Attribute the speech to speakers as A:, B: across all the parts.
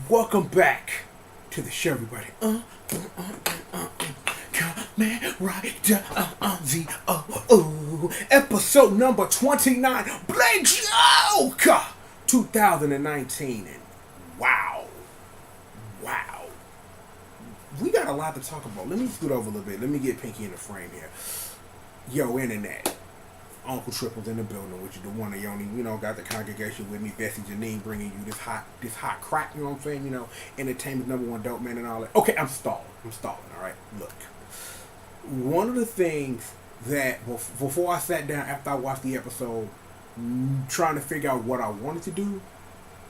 A: Welcome back to the show, everybody. Kamen Rider Zi-O, episode number 29, Blade Joker, 2019. And wow, we got a lot to talk about. Let me scoot over a little bit. Let me get Pinky in the frame here. Yo, internet. Uncle Triple's in the building, which is the one that only, got the congregation with me, Bessie Janine, bringing you this hot crack, you know what I'm saying? Entertainment #1 dope man and all that. Okay, I'm stalling, all right? Look, one of the things that, before I sat down after I watched the episode, trying to figure out what I wanted to do,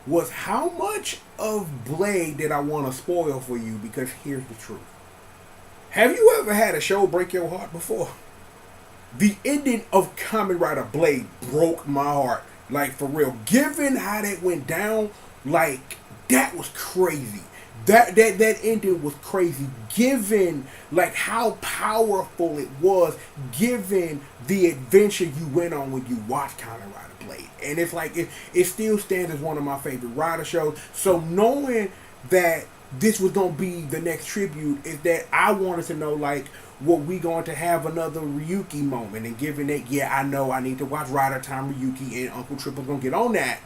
A: was how much of Blade did I want to spoil for you, because here's the truth. Have you ever had a show break your heart before? The ending of Kamen Rider Blade broke my heart. Like, for real. Given how that went down, like, that was crazy. That ending was crazy. Given, like, how powerful it was. Given the adventure you went on when you watched Kamen Rider Blade. And it's like, it still stands as one of my favorite Rider shows. So knowing that this was going to be the next tribute is that I wanted to know, like, what we going to have another Ryuki moment. And given that, yeah, I know I need to watch Rider Time Ryuki, and Uncle Triple's going to get on that,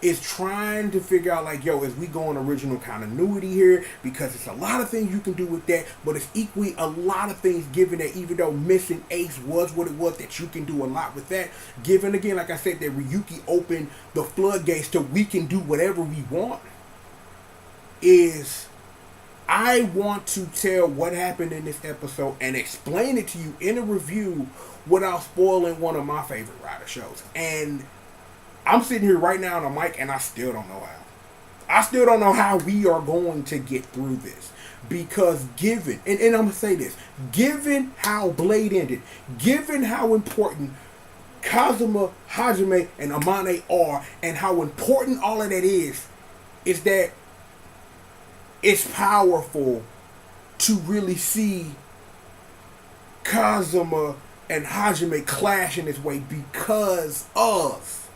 A: is trying to figure out, like, yo, is we going original continuity here? Because it's a lot of things you can do with that, but it's equally a lot of things, given that even though Missing Ace was what it was, that you can do a lot with that. Given, again, like I said, that Ryuki opened the floodgates to we can do whatever we want, is I want to tell what happened in this episode and explain it to you in a review without spoiling one of my favorite Rider shows. And I'm sitting here right now on a mic and I still don't know how. I still don't know how we are going to get through this. Because given, and I'm going to say this, given how Blade ended, given how important Kazuma, Hajime, and Amane are, and how important all of that is that it's powerful to really see Kazuma and Hajime clash in this way because of,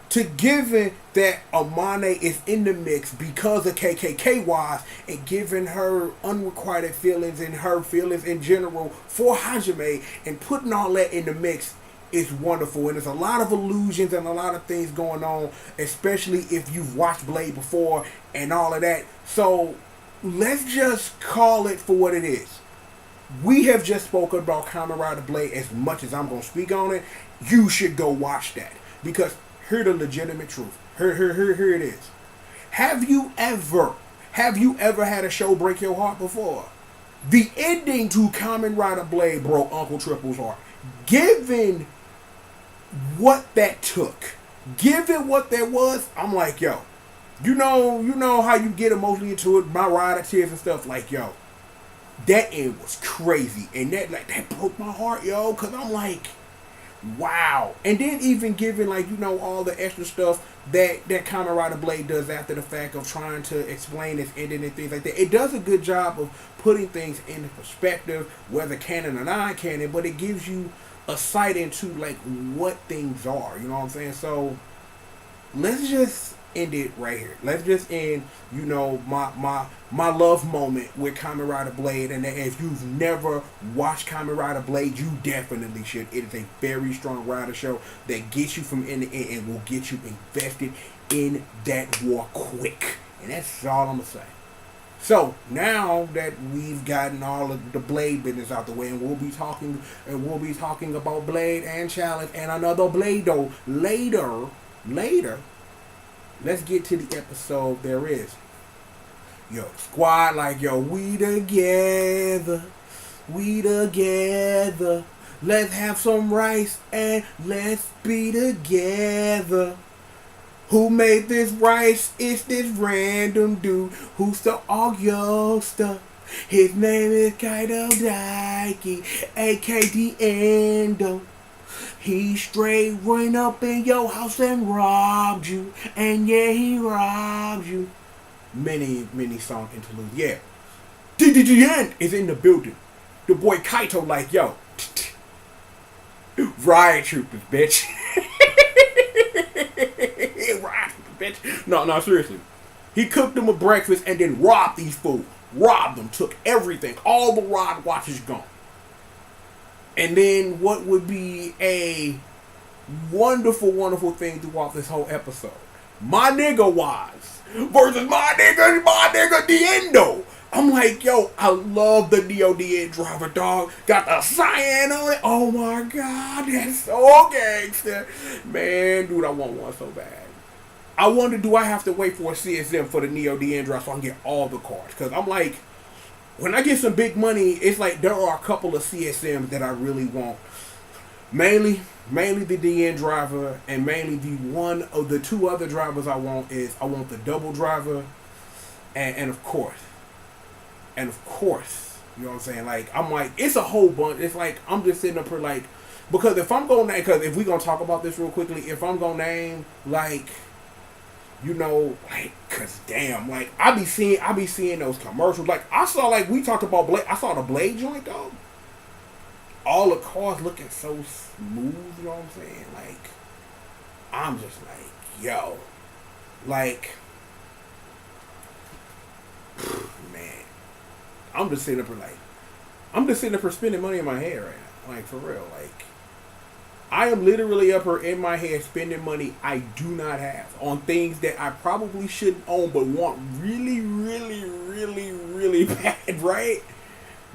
A: to given that Amane is in the mix because of KKK wise, and given her unrequited feelings and her feelings in general for Hajime, and putting all that in the mix is wonderful. And there's a lot of illusions and a lot of things going on, especially if you've watched Blade before and all of that. So let's just call it for what it is. We have just spoken about Kamen Rider Blade. As much as I'm going to speak on it, you should go watch that. Because here's the legitimate truth. Here it is. Have you ever had a show break your heart before? The ending to Kamen Rider Blade broke Uncle Triple's heart. Given what that took, given what that was, I'm like, yo, you know how you get emotionally into it, my Rider tears and stuff, like, yo, that end was crazy. And that broke my heart, yo, because I'm like, wow. And then even given, like, all the extra stuff that Kamen Rider Blade does after the fact of trying to explain its ending and things like that. It does a good job of putting things into perspective, whether canon or non-canon, but it gives you a sight into, like, what things are, you know what I'm saying? So let's just end it right here. Let's just end, my love moment with Kamen Rider Blade. And if you've never watched Kamen Rider Blade, you definitely should. It is a very strong Rider show that gets you from end to end and will get you invested in that war quick. And that's all I'm gonna say. So now that we've gotten all of the Blade business out the way, and we'll be talking about Blade and Challenge and another Blade though later. Let's get to the episode there is. Yo, squad, like, yo, we together. Let's have some rice and let's be together. Who made this rice? It's this random dude who stole all your stuff. His name is Kaido Daiki, a.k.a. Endo. He straight ran up in your house and robbed you. And yeah, he robbed you. Many song interludes. Yeah. DDGN is in the building. The boy Kaito like, yo. Riot troopers, bitch. Riot troopers, bitch. No, seriously. He cooked them a breakfast and then robbed these fools. Robbed them, took everything. All the rod watches gone. And then what would be a wonderful, wonderful thing throughout this whole episode. My nigga Wise versus my nigga Diendo. I'm like, yo, I love the G.O.D driver, dog. Got the cyan on it. Oh my god, that's so gangster. Man, dude, I want one so bad. I wonder, do I have to wait for a CSM for the G.O.D driver so I can get all the cards? Because I'm like, when I get some big money, it's like there are a couple of CSMs that I really want. Mainly the DN driver, and mainly the one of the two other drivers I want is I want the double driver, and of course, you know what I'm saying? Like, I'm like, it's a whole bunch. It's like I'm just sitting up here like, because if I'm gonna name, because if we gonna talk about this real quickly, if I'm gonna name like, you know, like, cause damn, like I be seeing those commercials. Like I saw, like we talked about Blade. I saw the Blade joint though. All the cars looking so smooth, you know what I'm saying? Like, I'm just like, yo, like, man, I'm just sitting up here spending money in my head right now, like for real, like, I am literally up here in my head spending money I do not have on things that I probably shouldn't own but want really, really, really, really bad, right?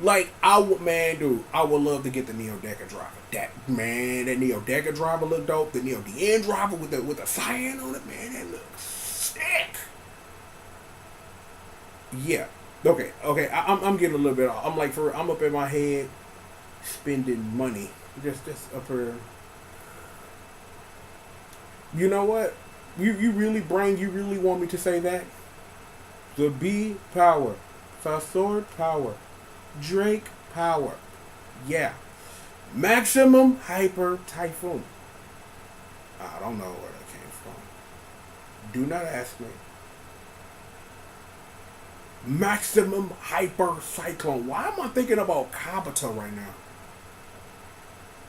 A: Like, I would love to get the Neo Deca driver. That Neo Deca driver look dope. The Neo DN driver with the cyan on it, man, that looks sick. Yeah. Okay. I'm getting a little bit off. I'm like, I'm up in my head spending money. Just up here. You know what? You really want me to say that? The B power. Sword power. Drake power. Yeah. Maximum Hyper Typhoon. I don't know where that came from. Do not ask me. Maximum Hyper Cyclone. Why am I thinking about Kabuto right now?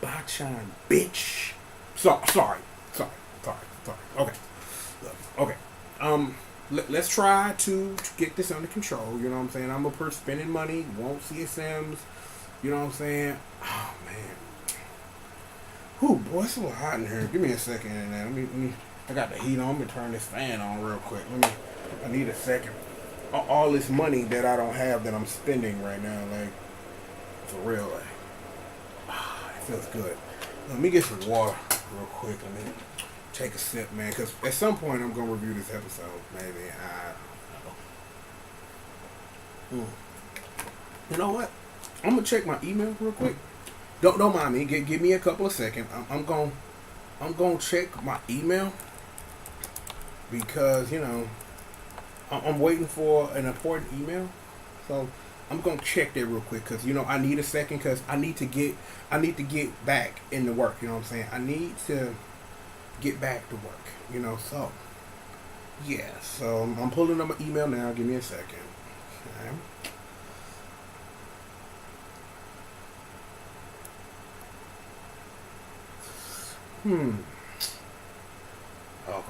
A: Bachan, bitch. Sorry. Okay. Look, okay. Let's try to get this under control. You know what I'm saying? I'm up here spending money, won't CSMs. You know what I'm saying? Oh man. Whew, boy, it's a little hot in here. Give me a second, and let me. I got the heat on. Let me turn this fan on real quick. I need a second. All this money that I don't have that I'm spending right now, like for real, like it feels good. Let me get some water real quick. Let me take a sip, man, because at some point I'm gonna review this episode. Maybe You know what? I'm gonna check my email real quick. Don't mind me. Give me a couple of seconds. I'm gonna check my email because you know I'm waiting for an important email. So I'm gonna check that real quick because you know I need a second because I need to get back into work. You know what I'm saying? I need to get back to work, you know, so yeah, so I'm pulling up my email now. Give me a second. Okay. Okay.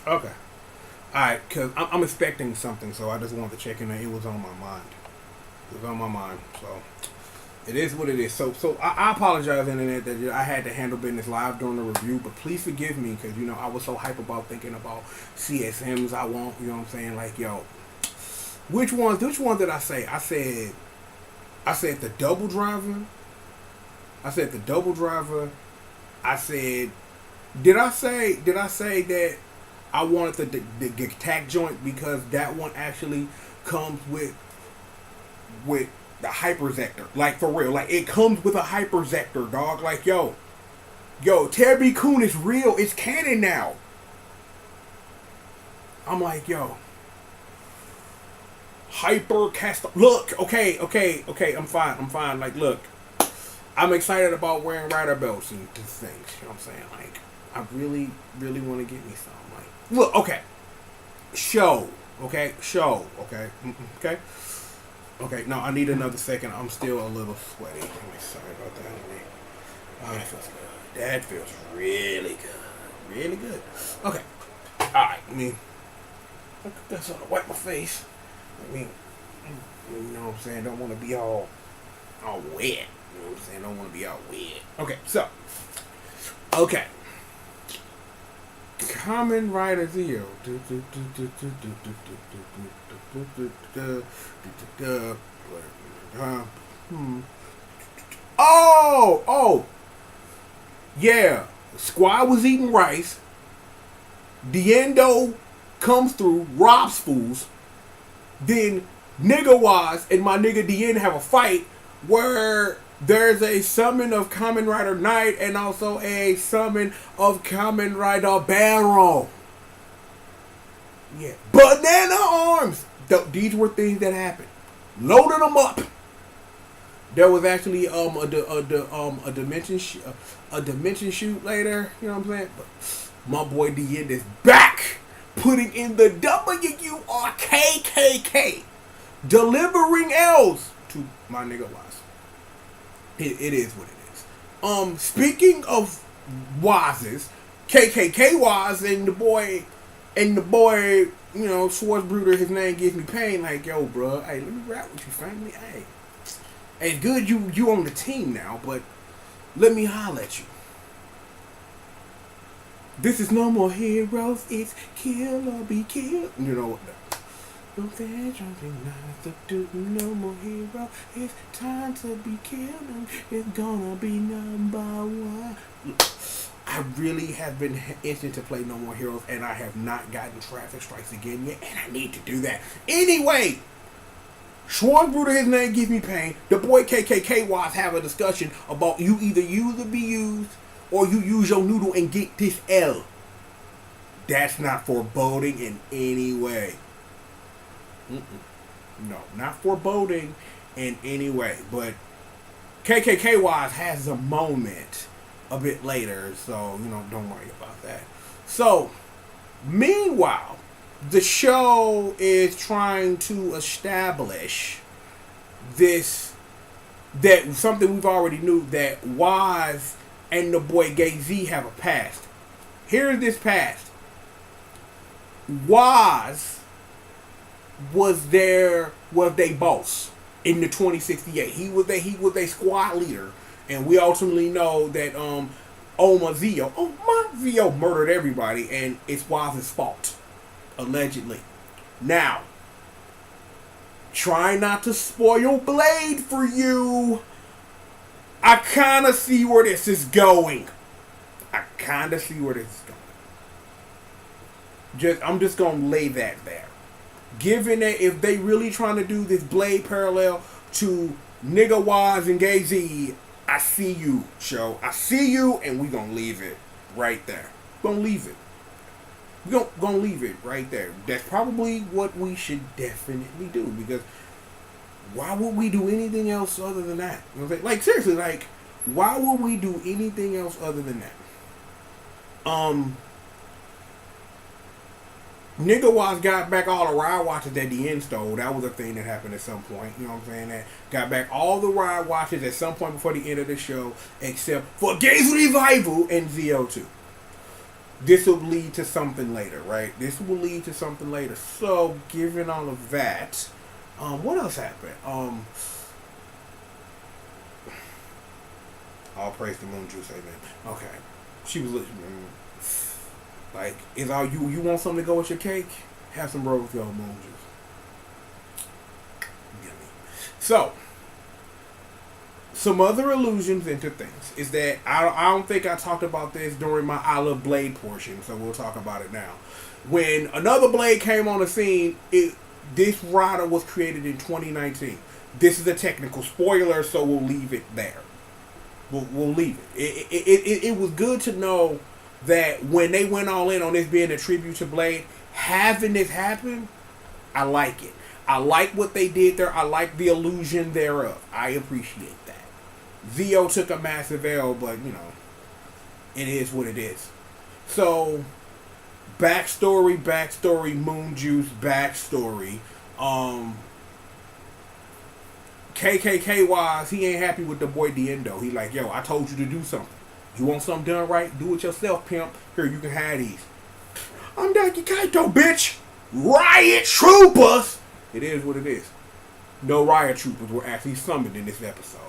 A: Okay. Alright, because I'm expecting something, so I just wanted to check in. It was on my mind. So it is what it is. So I apologize, Internet, that I had to handle business live during the review, but please forgive me because, you know, I was so hype about thinking about CSMs I want, you know what I'm saying? Like, yo, which ones did I say? I said the double driver. Did I say that I wanted the attack joint because that one actually comes with the hyperzector. Like, for real. Like, it comes with a hyperzector, dog. Like, yo, Terry Kun is real. It's canon now. I'm like, yo. Hypercast. Look, okay. I'm fine. Like, look. I'm excited about wearing rider belts and things. You know what I'm saying? Like, I really, really want to get me some. Like, look, okay. Show. Okay. Okay, no, I need another second. I'm still a little sweaty. Sorry about that. Oh, that feels good. That feels really good. Really good. Okay. Alright, I mean, that's sort of wipe my face. I mean, you know what I'm saying? Don't want to be all wet. You know what I'm saying? Don't want to be all wet. Okay, so. Okay. Kamen Rider Zi-O. Oh! Yeah. Squad was eating rice. Diendo comes through, robs fools. Then nigga Waz and my nigga Dien have a fight where there's a summon of Kamen Rider Knight and also a summon of Kamen Rider Barrel. Yeah. Banana arms! These were things that happened. Loaded them up. There was actually a dimension shoot later. You know what I'm saying? But my boy Dien is back, putting in the WURKKK, delivering L's to my nigga Waz. It is what it is. Speaking of Waz's, KKK Waz and the boy, you know, Schwarzbruder, his name gives me pain. Like, yo, bro, hey, let me rap with you, family. Hey, it's good you on the team now, but let me holler at you. This is no more heroes, it's kill or be killed. You know what? No more hero. It's time to be killed. It's gonna be number one. I really have been itching to play No More Heroes, and I have not gotten Traffic Strikes again yet, and I need to do that. Anyway, Schwarzbruder, his name gives me pain. The boy KKK Waz have a discussion about you either use or be used, or you use your noodle and get this L. That's not foreboding in any way. No, not foreboding in any way. But KKK Waz has a moment a bit later, so, you know, don't worry about that. So, meanwhile, the show is trying to establish this, that something we've already knew, that Waz and the boy Gay Z have a past. Here's this past. Waz was their boss in the 2068. He was a squad leader, and we ultimately know that Oma Zi-O murdered everybody, and it's Waz's fault, allegedly. Now, try not to spoil Blade for you. I kind of see where this is going. I'm just gonna lay that there. Given that if they really trying to do this Blade parallel to Nigga Waz and Gay Z, I see you, show. I see you, and we gonna leave it right there. We're gonna leave it right there. That's probably what we should definitely do, because why would we do anything else other than that? You know what I'm saying? Like, seriously, like, why would we do anything else other than that? Nigga Waz got back all the ride watches that the end stole. That was a thing that happened at some point. You know what I'm saying? That got back all the ride watches at some point before the end of the show, except for Gaze Revival and Zi-O 2. This will lead to something later, right? So, given all of that, what else happened? All praise the moon juice, amen. Okay. She was listening. Like, is all you want something to go with your cake? Have some rose gold moon juice. Yummy. So, some other allusions into things is that I don't think I talked about this during my I Love Blade portion, so we'll talk about it now. When another Blade came on the scene, this rider was created in 2019. This is a technical spoiler, so we'll leave it there. We'll leave it. It was good to know that when they went all in on this being a tribute to Blade, having this happen, I like it. I like what they did there. I like the illusion thereof. I appreciate that. Zi-O took a massive L, but, you know, it is what it is. So, backstory, Moon Juice, backstory. KKK wise, he ain't happy with the boy Diendo. He like, yo, I told you to do something. You want something done right? Do it yourself, pimp. Here, you can have these. I'm Daki Kaito, bitch. Riot troopers. It is what it is. No riot troopers were actually summoned in this episode.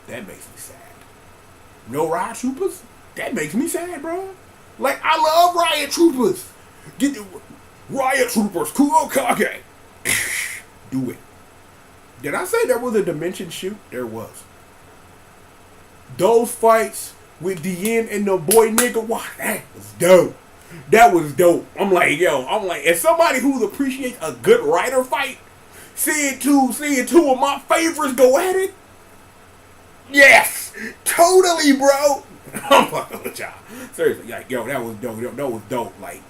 A: That makes me sad. No riot troopers? That makes me sad, bro. Like, I love riot troopers. Get the riot troopers, Kurokage. Do it. Did I say there was a dimension shoot? There was. Those fights with Dien and the boy nigga, wow, that was dope. That was dope. I'm like, as somebody who appreciates a good rider fight, seeing two of my favorites go at it, yes, totally, bro. I'm fucking with y'all. Seriously, like, yo, that was dope. That was dope. Like,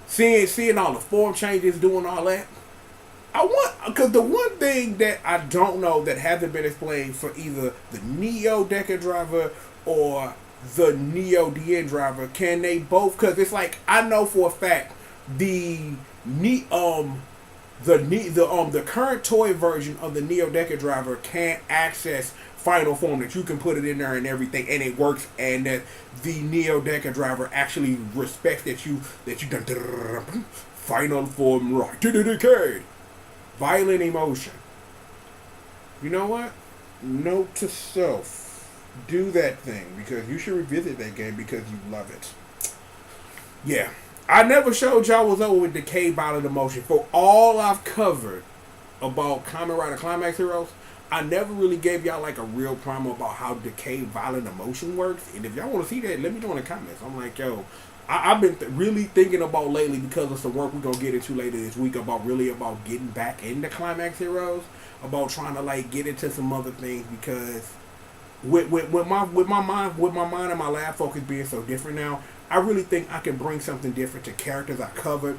A: seeing all the form changes, doing all that. Because the one thing that I don't know that hasn't been explained for either the Neo Deca driver or the Neo Dien driver, can they both? Because it's like, I know for a fact the current toy version of the Neo Deca driver can't access final form, that you can put it in there and everything and it works, and that the Neo Deca driver actually respects that you done final form right to the decay. Violent emotion. You know what? Note to self. Do that thing, because you should revisit that game because you love it. Yeah. I never showed y'all what's over with Decay Violent Emotion. For all I've covered about Kamen Rider Climax Heroes, I never really gave y'all like a real primer about how Decay Violent Emotion works. And if y'all want to see that, let me know in the comments. I'm like, yo, I've been really thinking about lately, because of some work we're going to get into later this week, about getting back into Climax Heroes, about trying to like get into some other things, because with my mind and my lab focus being so different now, I really think I can bring something different to characters I covered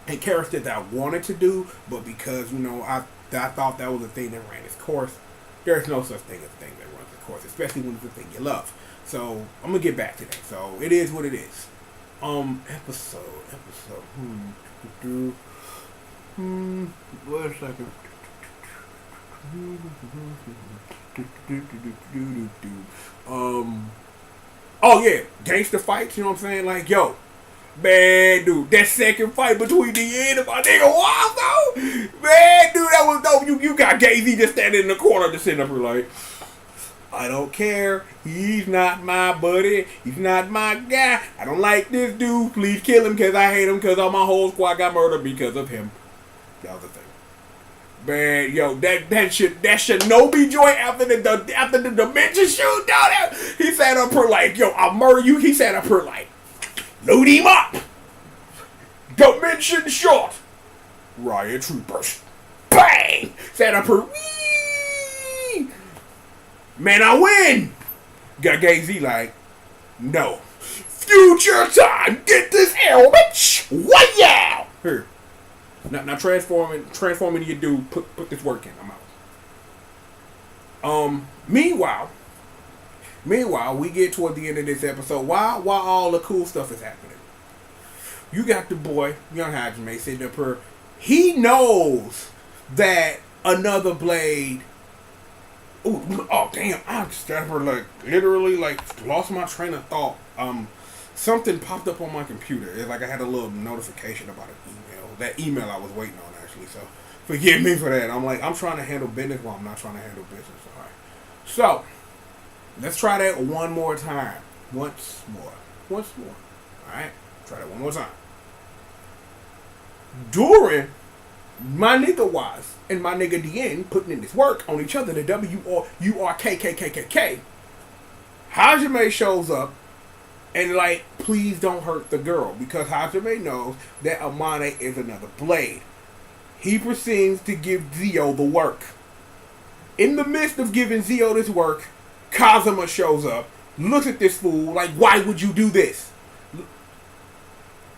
A: and characters that I wanted to do, but because, I thought that was a thing that ran its course. There's no such thing as a thing that runs its course, especially when it's a thing you love. So I'm gonna get back to that. So it is what it is. Episode. Wait a second. Oh yeah, gangster fights. You know what I'm saying? Like, yo, man, dude, that second fight between the end of my nigga Waldo, man, dude, that was dope. You got Gay-Z just standing in the corner, just sitting up here like, I don't care. He's not my buddy. He's not my guy. I don't like this dude. Please kill him because I hate him, because all my whole squad got murdered because of him. The other thing. Man, yo, that Shinobi joint after the dimension shoot down there, he sat up here like, yo, I'll murder you. He sat up here like, load him up. Dimension shot. Riot troopers. Bang! Sat up here. Wee! Man, I win. Got Gay-Z like, no. Future time. Get this helmet. What out? Here. Now transforming your dude. Put this work in. I'm out. Meanwhile, we get toward the end of this episode. While all the cool stuff is happening, you got the boy, young Hajime, sitting up here. He knows that another blade. Ooh, oh damn! I just got her like literally like lost my train of thought. Something popped up on my computer. It's like I had a little notification about an email. That email I was waiting on actually. So forgive me for that. I'm trying to handle business while I'm not trying to handle business. All right. So let's try that one more time. Once more. All right. Try that one more time. During my nigga Wise and my nigga Dien putting in this work on each other, the WRKKKKK, Hajime shows up and like, please don't hurt the girl, because Hajime knows that Amane is another blade. He proceeds to give Zi-O the work. In the midst of giving Zi-O this work, Kazuma shows up, looks at this fool like, why would you do this?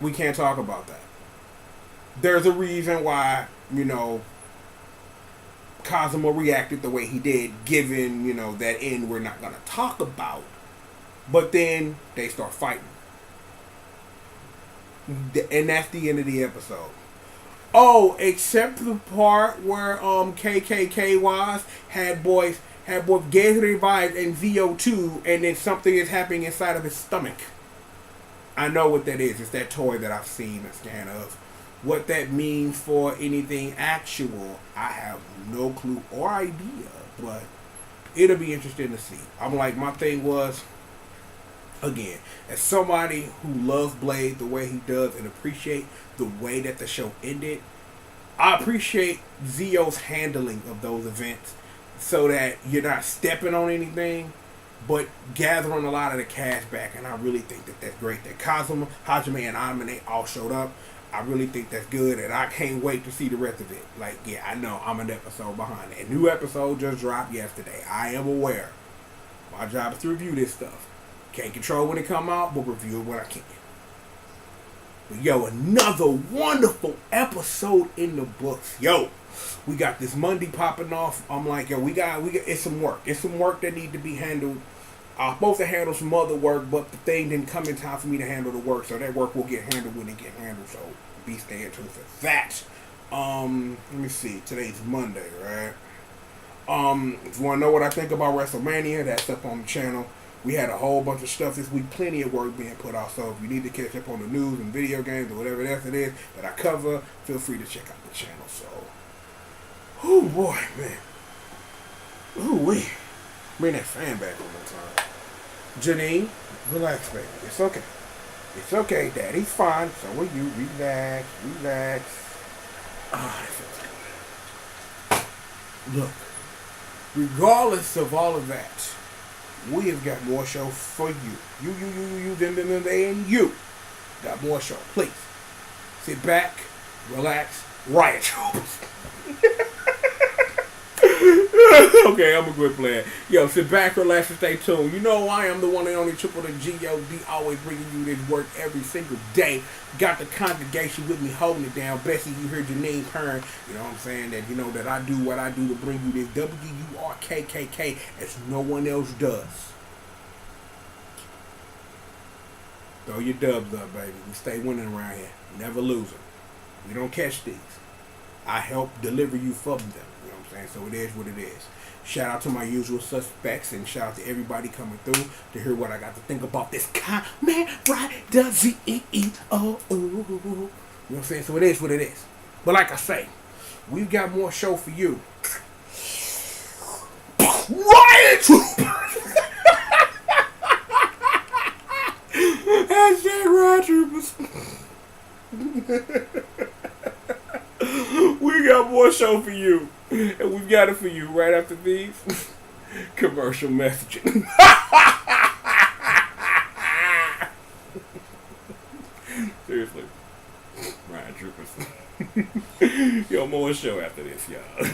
A: We can't talk about that. There's a reason why, Kazuma reacted the way he did, given, that end we're not going to talk about. But then they start fighting. And that's the end of the episode. Oh, except the part where KKK Wise had boys had both Get Revived and Zi-O 2, and then something is happening inside of his stomach. I know what that is. It's that toy that I've seen a scan of. What that means for anything actual, I have no clue or idea, but it'll be interesting to see. I'm like, my thing was, again, as somebody who loves Blade the way he does and appreciate the way that the show ended, I appreciate Zi-O's handling of those events so that you're not stepping on anything, but gathering a lot of the cash back. And I really think that that's great. That Kazuma, Hajime, and Amine all showed up. I really think that's good, and I can't wait to see the rest of it. Like, yeah, I know I'm an episode behind. A new episode just dropped yesterday. I am aware. My job is to review this stuff. Can't control when it come out, but review it when I can. But yo, another wonderful episode in the books. Yo, we got this Monday popping off. I'm like, yo, we got it's some work. It's some work that need to be handled. I'm supposed to handle some other work, but the thing didn't come in time for me to handle the work, so that work will get handled when it get handled. So be staying tuned for that. Let me see. Today's Monday, right? If you want to know what I think about WrestleMania, that's up on the channel. We had a whole bunch of stuff this week, plenty of work being put out. So if you need to catch up on the news and video games or whatever else it is that I cover, feel free to check out the channel. So, oh boy, man. Ooh wee. Bring that fan back one more time. Janine, relax, baby. It's okay. It's okay. Daddy's fine. So are you. Relax. Relax. Ah, that feels good. Look, regardless of all of that, we have got more show for you. You, them, and you. Got more show. Please. Sit back, relax, riot troopers. Okay, I'm a good player. Yo, sit back, relax, and stay tuned. You know I am the one and only Triple the G.O.D, always bringing you this work every single day. Got the congregation with me holding it down. Bessie, you heard your name purring. You know what I'm saying? That you know that I do what I do to bring you this WURKKK as no one else does. Throw your dubs up, baby. We stay winning around here. Never losing. We don't catch these. I help deliver you from them. You know what I'm saying? So it is what it is. Shout out to my usual suspects and shout out to everybody coming through to hear what I got to think about this Kamen Rider Zi-O. You know what I'm saying? So it is what it is. But like I say, we've got more show for you. Riot Troopers! Hashtag Riot Troopers. We got more show for you. And we've got it for you right after these commercial messaging. Seriously. Riot Troopers. Yo, more show after this, y'all.